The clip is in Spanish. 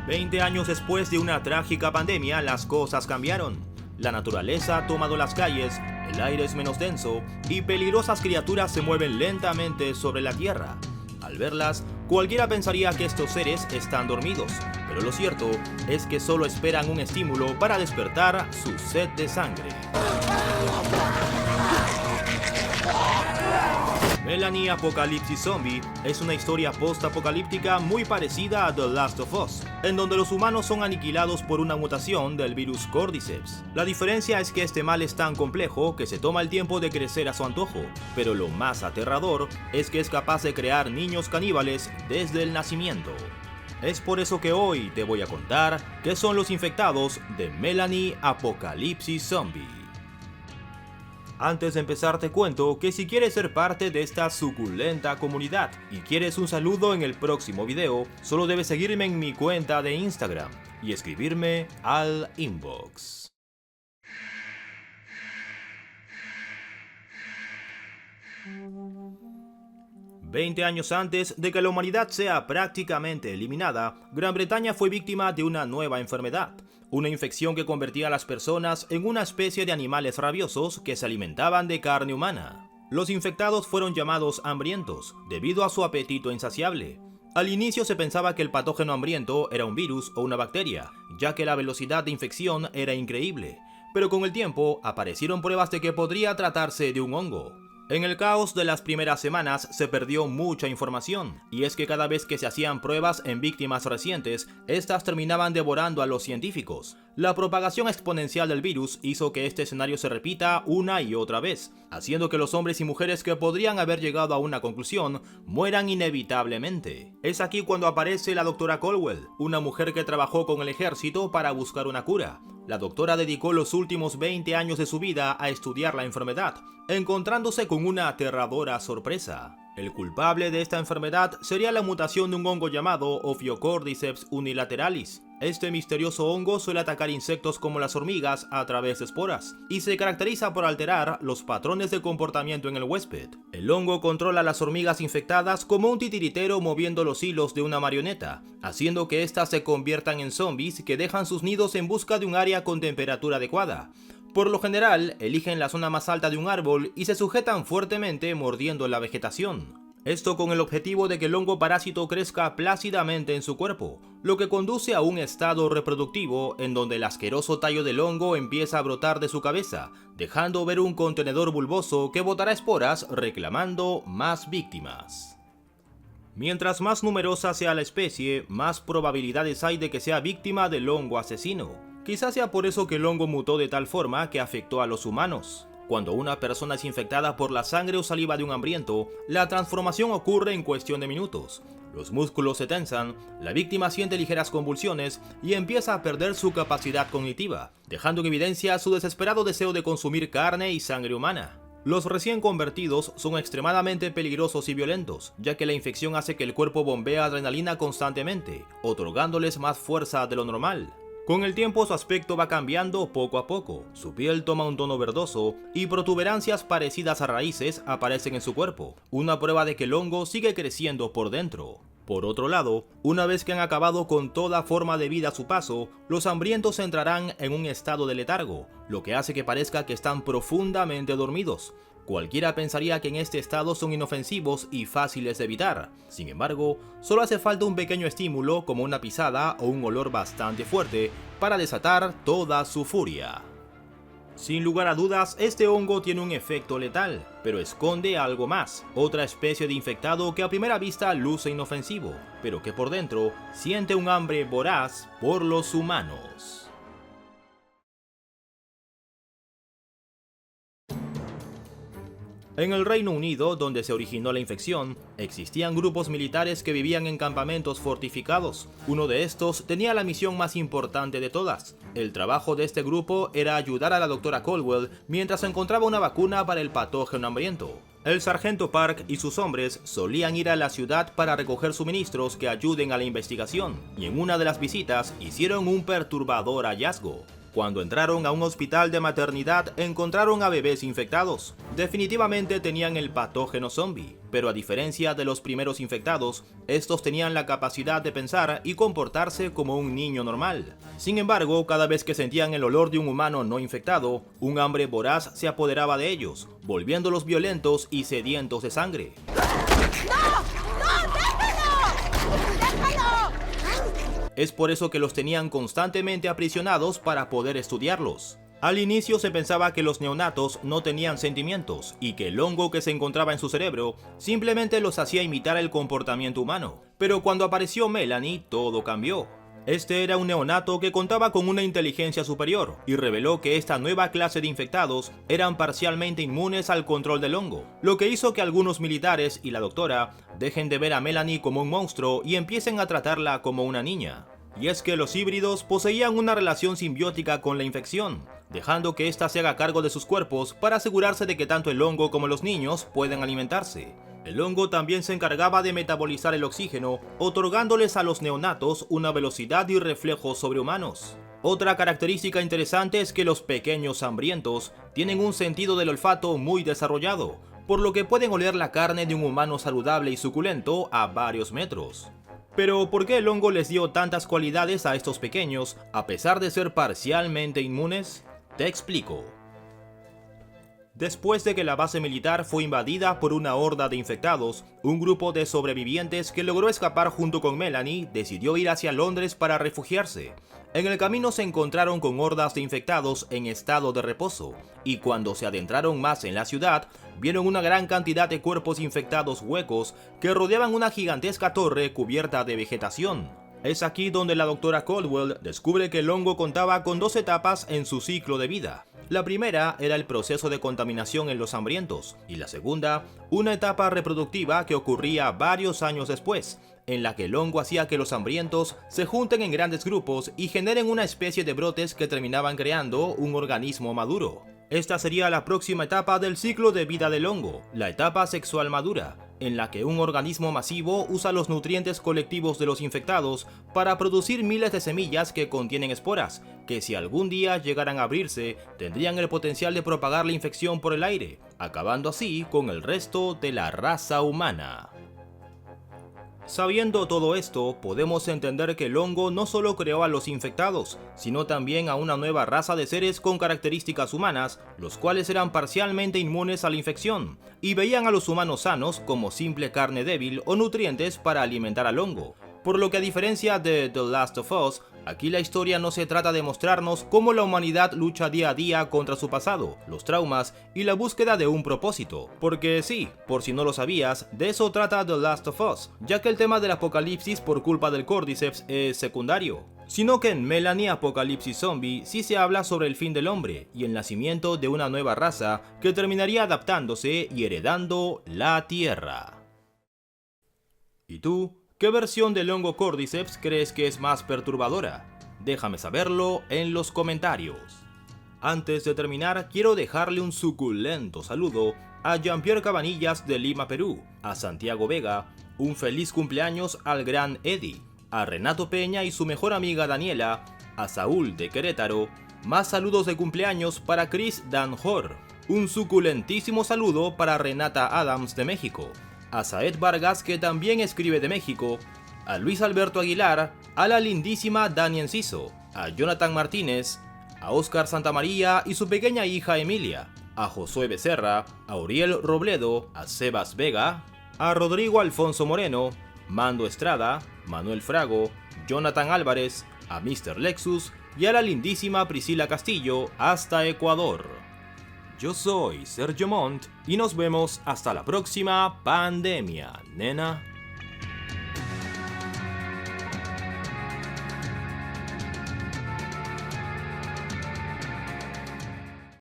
20 años después de una trágica pandemia, las cosas cambiaron. La naturaleza ha tomado las calles, el aire es menos denso y peligrosas criaturas se mueven lentamente sobre la tierra. Al verlas, cualquiera pensaría que estos seres están dormidos, pero lo cierto es que solo esperan un estímulo para despertar su sed de sangre. Melanie Apocalipsis Zombie es una historia post-apocalíptica muy parecida a The Last of Us, en donde los humanos son aniquilados por una mutación del virus Cordyceps. La diferencia es que este mal es tan complejo que se toma el tiempo de crecer a su antojo, pero lo más aterrador es que es capaz de crear niños caníbales desde el nacimiento. Es por eso que hoy te voy a contar qué son los infectados de Melanie Apocalipsis Zombie. Antes de empezar te cuento que si quieres ser parte de esta suculenta comunidad y quieres un saludo en el próximo video, solo debes seguirme en mi cuenta de Instagram y escribirme al inbox. "20 años antes de que la humanidad sea prácticamente eliminada, Gran Bretaña fue víctima de una nueva enfermedad. Una infección que convertía a las personas en una especie de animales rabiosos que se alimentaban de carne humana. Los infectados fueron llamados hambrientos, debido a su apetito insaciable. Al inicio se pensaba que el patógeno hambriento era un virus o una bacteria, ya que la velocidad de infección era increíble, pero con el tiempo aparecieron pruebas de que podría tratarse de un hongo. En el caos de las primeras semanas se perdió mucha información, y es que cada vez que se hacían pruebas en víctimas recientes, estas terminaban devorando a los científicos. La propagación exponencial del virus hizo que este escenario se repita una y otra vez, haciendo que los hombres y mujeres que podrían haber llegado a una conclusión mueran inevitablemente. Es aquí cuando aparece la doctora Caldwell, una mujer que trabajó con el ejército para buscar una cura. La doctora dedicó los últimos 20 años de su vida a estudiar la enfermedad, encontrándose con una aterradora sorpresa. El culpable de esta enfermedad sería la mutación de un hongo llamado Ophiocordyceps unilateralis. Este misterioso hongo suele atacar insectos como las hormigas a través de esporas, y se caracteriza por alterar los patrones de comportamiento en el huésped. El hongo controla a las hormigas infectadas como un titiritero moviendo los hilos de una marioneta, haciendo que éstas se conviertan en zombies que dejan sus nidos en busca de un área con temperatura adecuada. Por lo general, eligen la zona más alta de un árbol y se sujetan fuertemente mordiendo la vegetación. Esto con el objetivo de que el hongo parásito crezca plácidamente en su cuerpo, lo que conduce a un estado reproductivo en donde el asqueroso tallo del hongo empieza a brotar de su cabeza, dejando ver un contenedor bulboso que botará esporas reclamando más víctimas. Mientras más numerosa sea la especie, más probabilidades hay de que sea víctima del hongo asesino. Quizás sea por eso que el hongo mutó de tal forma que afectó a los humanos. Cuando una persona es infectada por la sangre o saliva de un hambriento, la transformación ocurre en cuestión de minutos. Los músculos se tensan, la víctima siente ligeras convulsiones y empieza a perder su capacidad cognitiva, dejando en evidencia su desesperado deseo de consumir carne y sangre humana. Los recién convertidos son extremadamente peligrosos y violentos, ya que la infección hace que el cuerpo bombee adrenalina constantemente, otorgándoles más fuerza de lo normal. Con el tiempo su aspecto va cambiando poco a poco, su piel toma un tono verdoso y protuberancias parecidas a raíces aparecen en su cuerpo, una prueba de que el hongo sigue creciendo por dentro. Por otro lado, una vez que han acabado con toda forma de vida a su paso, los hambrientos entrarán en un estado de letargo, lo que hace que parezca que están profundamente dormidos. Cualquiera pensaría que en este estado son inofensivos y fáciles de evitar. Sin embargo, solo hace falta un pequeño estímulo como una pisada o un olor bastante fuerte para desatar toda su furia. Sin lugar a dudas, este hongo tiene un efecto letal, pero esconde algo más, otra especie de infectado que a primera vista luce inofensivo, pero que por dentro siente un hambre voraz por los humanos. En el Reino Unido, donde se originó la infección, existían grupos militares que vivían en campamentos fortificados. Uno de estos tenía la misión más importante de todas. El trabajo de este grupo era ayudar a la doctora Caldwell mientras encontraba una vacuna para el patógeno hambriento. El sargento Park y sus hombres solían ir a la ciudad para recoger suministros que ayuden a la investigación, y en una de las visitas hicieron un perturbador hallazgo. Cuando entraron a un hospital de maternidad, encontraron a bebés infectados. Definitivamente tenían el patógeno zombie, pero a diferencia de los primeros infectados, estos tenían la capacidad de pensar y comportarse como un niño normal. Sin embargo, cada vez que sentían el olor de un humano no infectado, un hambre voraz se apoderaba de ellos, volviéndolos violentos y sedientos de sangre. Es por eso que los tenían constantemente aprisionados para poder estudiarlos. Al inicio se pensaba que los neonatos no tenían sentimientos y que el hongo que se encontraba en su cerebro simplemente los hacía imitar el comportamiento humano. Pero cuando apareció Melanie, todo cambió. Este era un neonato que contaba con una inteligencia superior y reveló que esta nueva clase de infectados eran parcialmente inmunes al control del hongo, lo que hizo que algunos militares y la doctora dejen de ver a Melanie como un monstruo y empiecen a tratarla como una niña. Y es que los híbridos poseían una relación simbiótica con la infección, dejando que ésta se haga cargo de sus cuerpos para asegurarse de que tanto el hongo como los niños pueden alimentarse. El hongo también se encargaba de metabolizar el oxígeno, otorgándoles a los neonatos una velocidad y reflejos sobrehumanos. Otra característica interesante es que los pequeños hambrientos tienen un sentido del olfato muy desarrollado, por lo que pueden oler la carne de un humano saludable y suculento a varios metros. Pero ¿por qué el hongo les dio tantas cualidades a estos pequeños, a pesar de ser parcialmente inmunes? Te explico. Después de que la base militar fue invadida por una horda de infectados, un grupo de sobrevivientes que logró escapar junto con Melanie decidió ir hacia Londres para refugiarse. En el camino se encontraron con hordas de infectados en estado de reposo, y cuando se adentraron más en la ciudad, vieron una gran cantidad de cuerpos infectados huecos que rodeaban una gigantesca torre cubierta de vegetación. Es aquí donde la doctora Caldwell descubre que el hongo contaba con dos etapas en su ciclo de vida. La primera era el proceso de contaminación en los hambrientos, y la segunda, una etapa reproductiva que ocurría varios años después, en la que el hongo hacía que los hambrientos se junten en grandes grupos y generen una especie de brotes que terminaban creando un organismo maduro. Esta sería la próxima etapa del ciclo de vida del hongo, la etapa sexual madura, en la que un organismo masivo usa los nutrientes colectivos de los infectados para producir miles de semillas que contienen esporas, que si algún día llegaran a abrirse, tendrían el potencial de propagar la infección por el aire, acabando así con el resto de la raza humana. Sabiendo todo esto, podemos entender que el hongo no solo creó a los infectados, sino también a una nueva raza de seres con características humanas, los cuales eran parcialmente inmunes a la infección, y veían a los humanos sanos como simple carne débil o nutrientes para alimentar al hongo. Por lo que a diferencia de The Last of Us, aquí la historia no se trata de mostrarnos cómo la humanidad lucha día a día contra su pasado, los traumas y la búsqueda de un propósito. Porque sí, por si no lo sabías, de eso trata The Last of Us, ya que el tema del apocalipsis por culpa del Cordyceps es secundario. Sino que en Melanie Apocalipsis Zombie sí se habla sobre el fin del hombre y el nacimiento de una nueva raza que terminaría adaptándose y heredando la Tierra. ¿Y tú? ¿Qué versión del hongo Cordyceps crees que es más perturbadora? Déjame saberlo en los comentarios. Antes de terminar, quiero dejarle un suculento saludo a Jean-Pierre Cabanillas de Lima, Perú, a Santiago Vega, un feliz cumpleaños al gran Eddie, a Renato Peña y su mejor amiga Daniela, a Saúl de Querétaro, más saludos de cumpleaños para Chris Danjor, un suculentísimo saludo para Renata Adams de México, a Saed Vargas, que también escribe de México, a Luis Alberto Aguilar, a la lindísima Dani Enciso, a Jonathan Martínez, a Oscar Santamaría y su pequeña hija Emilia, a Josué Becerra, a Uriel Robledo, a Sebas Vega, a Rodrigo Alfonso Moreno, Mando Estrada, Manuel Frago, Jonathan Álvarez, a Mr. Lexus y a la lindísima Priscila Castillo hasta Ecuador. Yo soy Sergio Montt y nos vemos hasta la próxima pandemia, nena.